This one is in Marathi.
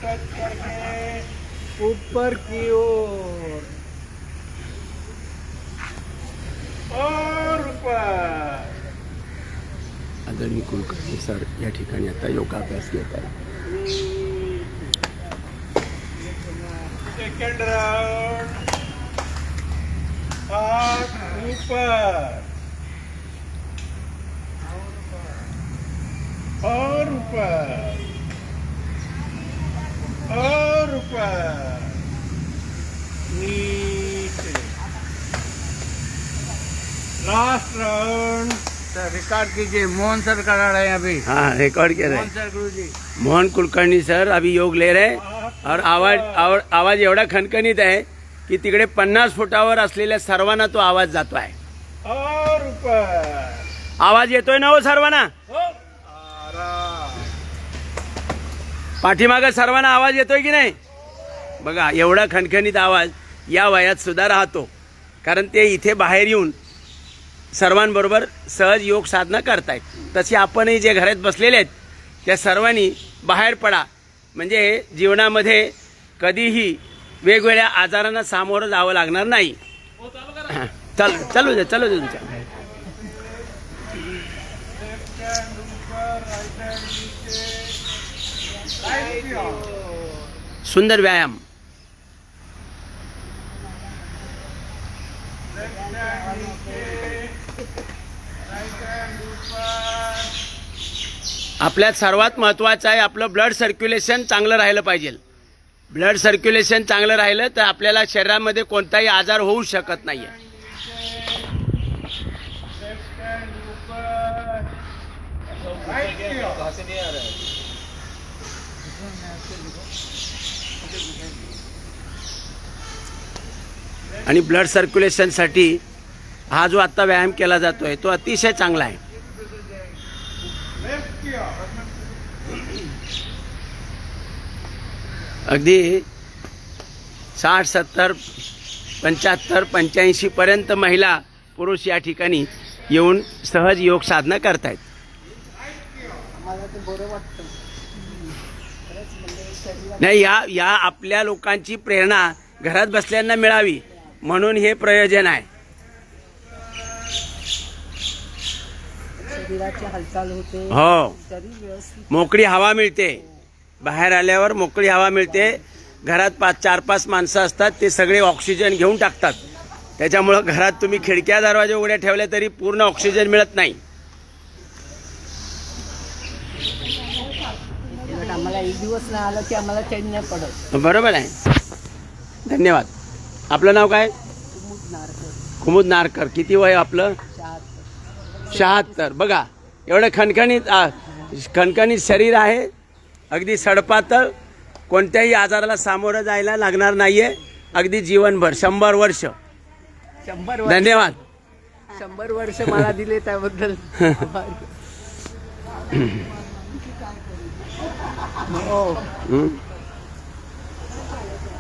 टच करके ऊपर की ओर और ऊपर। आदरणीय कुलकर्णी सर या ठिकाणी आता योगाभ्यास घेत आहेत. सेकंड राउंड, हाथ ऊपर और ऊपर और ऊपर, नीचे। Last round. सर रिकॉर्ड कीजिए, मोहन सर करा रहे हैं अभी। हाँ रिकॉर्ड कर रहे मोहन हैं. सर गुरु जी। मोहन कुलकर्णी सर अभी योग ले रहे हैं और आवाज एवढा खणखणीत आहे की तिकडे 50 फुटावर असलेल्या सर्वांना तो आवाज जातो आहे. और ऊपर। आवाज येतोय ना हो सर्वांना? आराम। पाठीमागं सर्वांना आवाज येतोय की नाही? बघा एवढा खणखणीत आवाज या वयात सुद्धा राहतो, कारण ते इथे बाहेर येऊन सर्वांबरोबर सहज योग साधना करतायत. तसे आपणही जे घरात बसलेले आहेत त्या सर्वांनी बाहेर पडा, म्हणजे जीवनामध्ये कधीही वेगवेगळ्या आजारांना सामोरं जावं लागणार नाही. चालू दे तुमच्या. लेफ्ट हैंड ऊपर, राइट हैंड नीचे, राइट की ओर। सुंदर व्यायाम. लेफ्ट हैंड नीचे, राइट हैंड ऊपर। आपल्यात सर्वात महत्त्वाचं आहे आपलं ब्लड सर्क्युलेशन चांगलं राहिलं पाहिजे. ब्लड सर्क्युलेशन चांगलं राहिलं तर आपल्याला शरीरामध्ये कोणताही आजार होऊ शकत नाही. लेफ्ट हैंड ऊपर, राइट की ओर। आणि ब्लड सर्क्युलेशनसाठी हा जो आत्ता व्यायाम केला जातोय तो अतिशय चांगला आहे. लेफ्ट की ओर। अगदी 60, 70, 75, 85 पर्यंत महिला पुरुष या ठिकाणी येऊन सहज योग साधना करतायत. मला ते बरं वाटतं. नाही या आपल्या लोकांची प्रेरणा घरात बसल्यांना मिळावी म्हणून हे प्रयोजन आहे. शरीराची हालचाल होते, हो, शरीर व्यवस्थित. मोकळी हवा मिळते. बाहेर आल्यावर मोकळी हवा मिळते. घरात 4-5 माणसं असतात, ते सगळे ऑक्सिजन घेऊन टाकतात. त्याच्यामुळं घरात तुम्ही खिडक्या दरवाजे उघड्या ठेवल्या तरी पूर्ण ऑक्सिजन मिळत नाही. उलट आम्हाला एक दिवस नाही आलं की आम्हाला चैन नाही पडत. बरोबर आहे. धन्यवाद. आपलं नाव काय? कुमुद नारकर, कुमुद नारकर. किती वय आपलं? 76. बघा एवढं खणखणीत शरीर आहे, अगदी सडपातळ. कोणत्याही आजाराला सामोरं जायला लागणार नाहीये. अगदी जीवनभर 100 वर्ष. 100 वर्ष. धन्यवाद. 100 वर्ष मला दिले त्याबद्दल आभार. हो.